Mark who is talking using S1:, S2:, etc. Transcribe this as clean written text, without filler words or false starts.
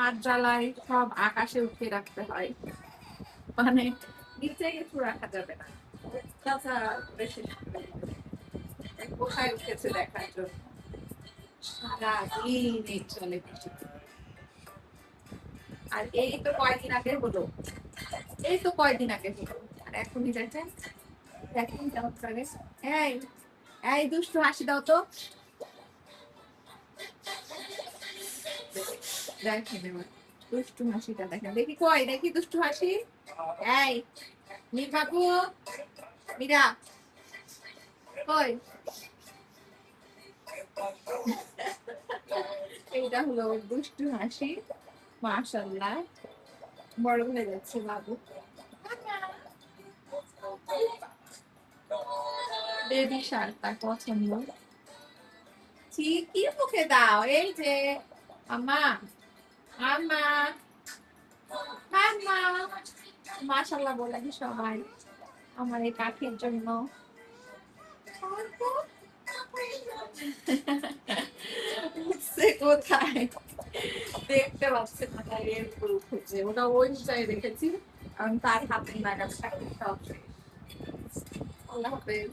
S1: আর জ্বালায় সব আকাশে উঠিয়ে রাখতে হয়, মানে নিচে কিছু রাখা যাবে না। তাছাড়া বেশি কোথায় উঠেছে দেখার জন্য সারাদিন এই চলে বৃষ্টি। আর এই তো কয়দিন আগে হলো, এই তো কয়দিন আগে হলো, আর এখনই দেখেন, এখন কেমন লাগে। এই এই দুষ্টু হাসি দাও তো, দেখেন এবার দুষ্টু হাসিটা দেখেন, দেখি কই দেখি দুষ্টু হাসি। এই মীর বাবু, মীরা কই, এইটা হলো ওর দুষ্টু হাসি। মাশাআল্লাহ বড় হয়ে যাচ্ছে বাবু। বেবি শার্ক তার পছন্দ। কি মুখে দাও, এই যে আম্মা, আম্মা, আম্মা। মাশাআল্লাহ বলে কি সবাই আমার এই কাঠির জন্য। উঠছে কোথায় দেখতে পাচ্ছে না, তাই এর উপর উঠেছে, ওটা ওই উঁচাই রেখেছি কারণ তার হাতে নাগাদ সব শেষ। আল্লাহ হাফেজ।